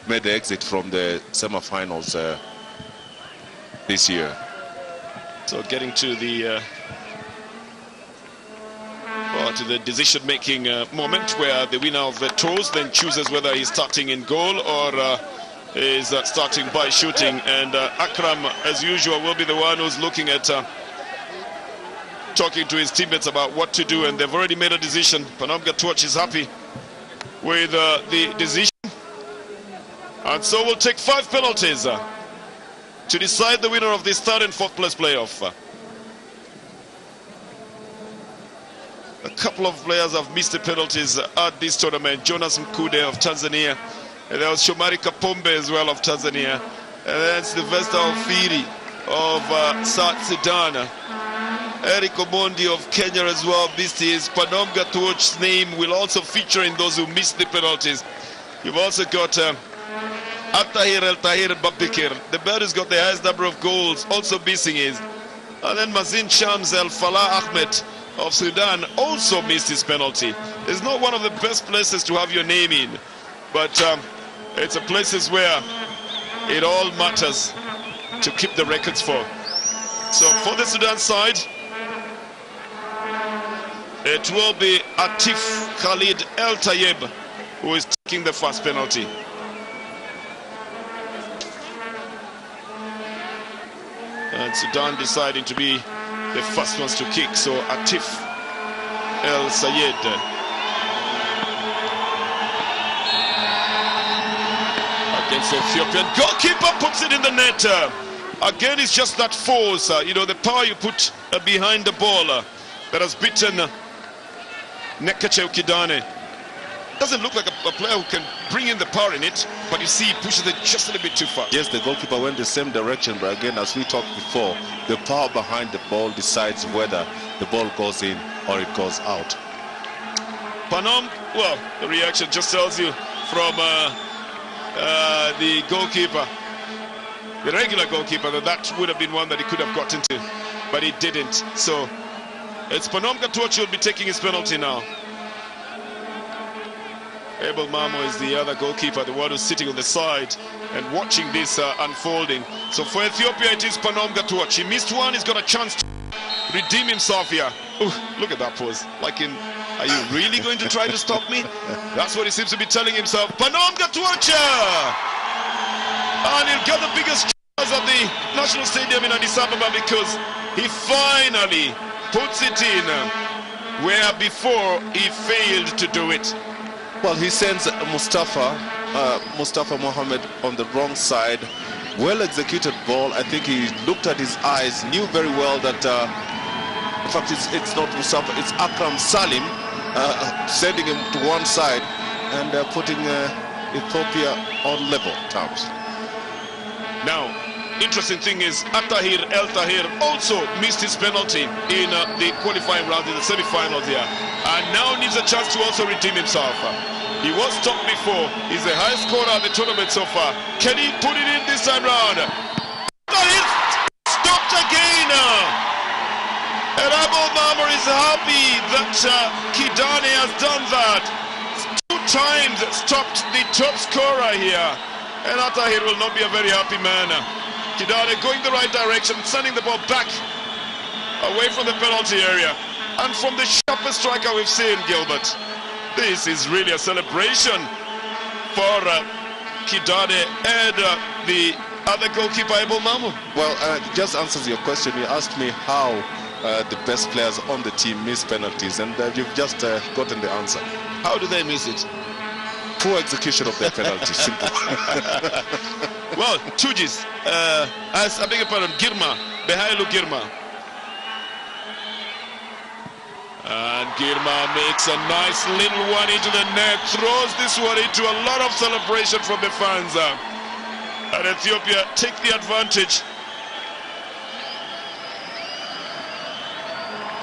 made the exit from the semi-finals this year. So getting to the decision-making moment where the winner of the toss then chooses whether he's starting in goal or is starting by shooting. And Akram, as usual, will be the one who's looking at talking to his teammates about what to do, and they've already made a decision. Panam Gatwatch is happy with the decision, and so we'll take 5 penalties to decide the winner of this 3rd and 4th place playoff. A couple of players have missed the penalties at this tournament. Jonas Mkude of Tanzania, and there was Shomari Kapombe as well of Tanzania, and then Sylvester Ofiri of South Sudan. Eric Omondi of Kenya as well missed his. Panam Gatwatch's name will also feature in those who missed the penalties. You've also got Atahir El Tahir Babikir, the man who's got the highest number of goals, also missing his. And then Mazin Shams El Falah Ahmed of Sudan also missed his penalty. It's not one of the best places to have your name in, but it's a places where it all matters to keep the records for. So for the Sudan side, it will be Atif Khalid El Tayeb who is taking the first penalty. And Sudan deciding to be the first ones to kick, so Atif El Sayed. Against the Ethiopian goalkeeper, puts it in the net. Again, it's just that force, you know, the power you put behind the ball that has beaten Nekache Kidane. Doesn't look like a player who can bring in the power in it, but you see he pushes it just a little bit too far. Yes, the goalkeeper went the same direction, but again, as we talked before, the power behind the ball decides whether the ball goes in or it goes out. Panam, well, the reaction just tells you from the goalkeeper, the regular goalkeeper, that would have been one that he could have gotten to, but he didn't. So it's Panam Gatwatch who will be taking his penalty now. Abel Mamo is the other goalkeeper, the one who's sitting on the side and watching this unfolding. So for Ethiopia, it is Panam Gatwatch. He missed one, he's got a chance to redeem himself here. Ooh, look at that pose. Like in, are you really going to try to stop me? That's what he seems to be telling himself. Panam Gatwatch! And he'll get the biggest cheers at the National Stadium in Addis Ababa because he finally puts it in where before he failed to do it. Well, he sends Mustafa Mohammed on the wrong side. Well executed ball. I think he looked at his eyes, knew very well that in fact it's not Mustafa, it's Akram Salim sending him to one side and putting Ethiopia on level terms. Now, interesting thing is Atahir El Tahir also missed his penalty in the qualifying round in the semi-finals here, and now needs a chance to also redeem himself. He was stopped before. He's the highest scorer at the tournament so far. Can he put it in this time round? But it's stopped again. And Abel Marmor is happy that Kidane has done that. 2 times stopped the top scorer here. And Atahir will not be a very happy man. Kidane going the right direction, sending the ball back away from the penalty area. And from the sharpest striker we've seen, Gilbert. This is really a celebration for Kidane and the other goalkeeper, Abel Mamu. Well, just answers your question. You asked me how the best players on the team miss penalties, and you've just gotten the answer. How do they miss it? Poor execution of their penalties. Simple. Well, Tujis, as I beg your pardon, Girma, Behailu Girma. And Girma makes a nice little one into the net, throws this one into a lot of celebration from the fans. And Ethiopia take the advantage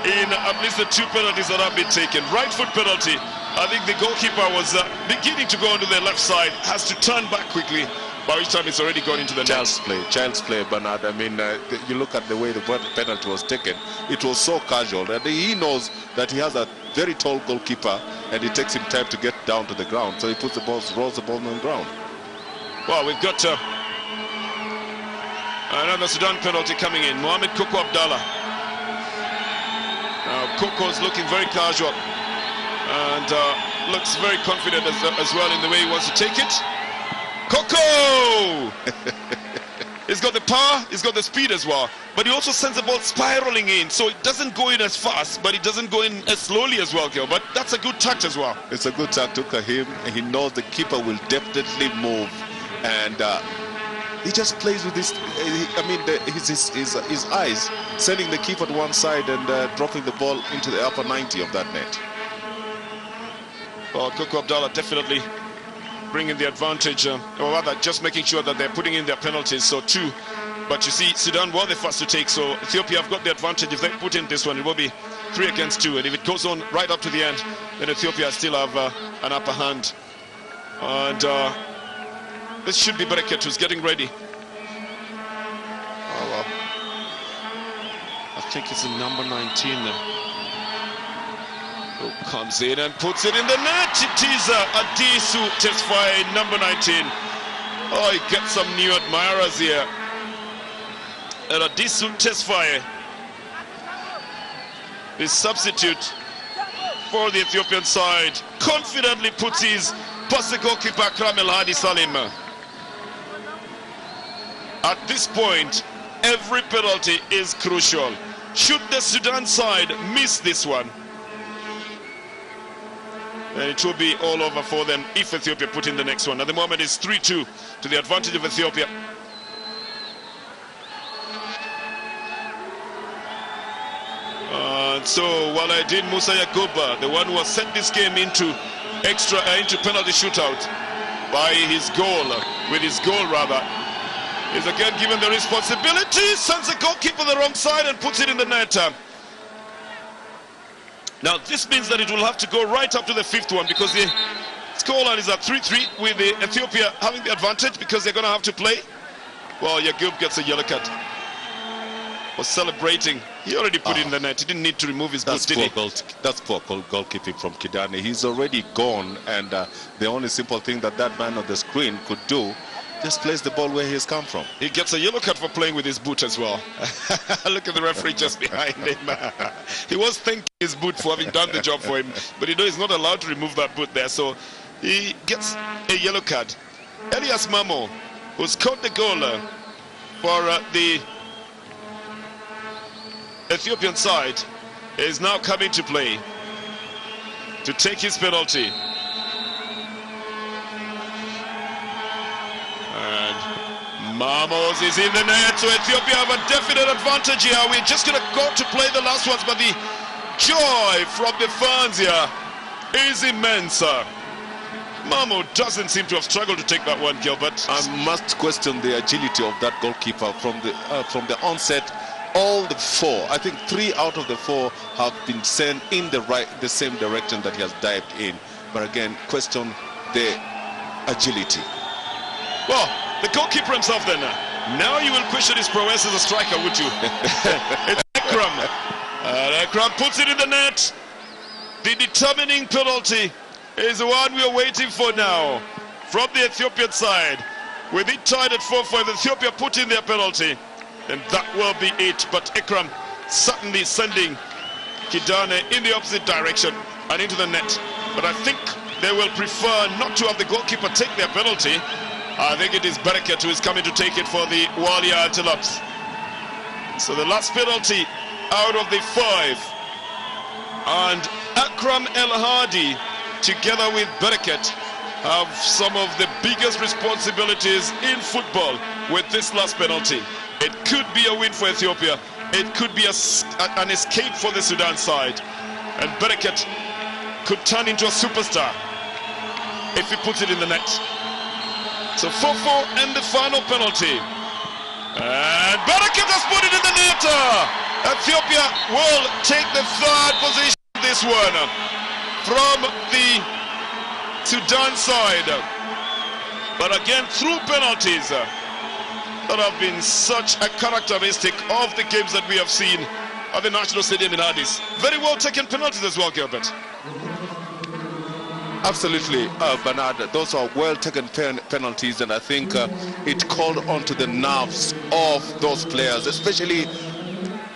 in at least the 2 penalties that have been taken. Right foot penalty. I think the goalkeeper was beginning to go onto the left side, has to turn back quickly, by which time it's already gone into the net. Child's play, Bernard. I mean, you look at the way the penalty was taken, it was so casual, and he knows that he has a very tall goalkeeper, and it takes him time to get down to the ground, so he puts the ball, rolls the ball on the ground. Well, we've got another Sudan penalty coming in. Mohamed Koko Abdallah. Now, Koko's looking very casual and looks very confident as well in the way he wants to take it. Koko! He's got the power, he's got the speed as well, but he also sends the ball spiraling in, so it doesn't go in as fast, but it doesn't go in as slowly as well, Gil. But that's a good touch as well. It's a good touch to him. He knows the keeper will definitely move, and he just plays with his, his eyes, sending the keeper to one side and dropping the ball into the upper 90 of that net. Well, Koko Abdallah definitely bringing the advantage, or rather just making sure that they're putting in their penalties. So 2, but you see Sudan were the first to take, so Ethiopia have got the advantage. If they put in this one, it will be 3 against 2, and if it goes on right up to the end, then Ethiopia still have an upper hand. And this should be Barakat who's getting ready. Oh, well. I think it's the number 19 who comes in and puts it in the net. It is Adisu Tesfaye, number 19. Oh, he gets some new admirers here. And Adisu Tesfaye, the substitute for the Ethiopian side, confidently puts his past the goalkeeper Akram El Hadi Salim. At this point, every penalty is crucial. Should the Sudan side miss this one, and it will be all over for them if Ethiopia put in the next one. At the moment it's 3-2 to the advantage of Ethiopia. So Walaaldin Musa Yakuba, the one who has sent this game into penalty shootout by his goal, is again given the responsibility, sends the goalkeeper the wrong side and puts it in the net. Now this means that it will have to go right up to the 5th one, because the scoreline is at 3-3 with the Ethiopia having the advantage because they're going to have to play. Well, Yagub gets a yellow card. Was celebrating. He already put it in the net. He didn't need to remove his boots, did he? That's poor goalkeeping from Kidane. He's already gone, and the only simple thing that man on the screen could do, just place the ball where he has come from. He gets a yellow card for playing with his boot as well. Look at the referee just behind him. He was thanking his boot for having done the job for him, but you know he's not allowed to remove that boot there, so he gets a yellow card. Elias Mamo, who scored the goal for the Ethiopian side, is now coming to play to take his penalty. And Mamos is in the net, so Ethiopia have a definite advantage here. We're just going to go to play the last ones, but the joy from the fans here is immense. Mamo doesn't seem to have struggled to take that one, Gilbert. I must question the agility of that goalkeeper from the onset. All the 4, I think 3 out of the 4 have been sent in the same direction that he has dived in. But again, question the agility. Well, the goalkeeper himself then. Now you will question his prowess as a striker, would you? It's Akram. Akram puts it in the net. The determining penalty is the one we are waiting for now from the Ethiopian side. With it tied at 4-5, Ethiopia put in their penalty, and that will be it. But Akram certainly sending Kidane in the opposite direction and into the net. But I think they will prefer not to have the goalkeeper take their penalty. I think it is Barakat who is coming to take it for the Walia Antelopes. So the last penalty out of the 5. And Akram El Hadi, together with Barakat, have some of the biggest responsibilities in football with this last penalty. It could be a win for Ethiopia. It could be an escape for the Sudan side. And Barakat could turn into a superstar if he puts it in the net. So 4-4 and the final penalty. And Barakat has put it in the net. Ethiopia will take the 3rd position in this one from the Sudan side. But again, through penalties that have been such a characteristic of the games that we have seen at the National Stadium in Addis. Very well taken penalties as well, Gilbert. Absolutely, Bernard. Those are well-taken penalties, and I think it called onto the nerves of those players, especially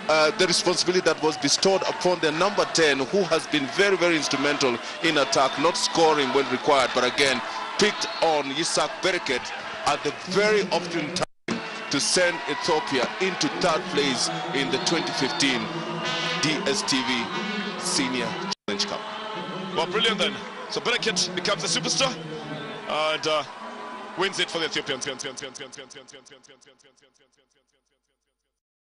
the responsibility that was bestowed upon the number 10, who has been very, very instrumental in attack, not scoring when required, but again, picked on Yisak Bereket at the very opportune time to send Ethiopia into third place in the 2015 DSTV Senior Challenge Cup. Well, brilliant then. So Bereket becomes a superstar and wins it for the Ethiopians.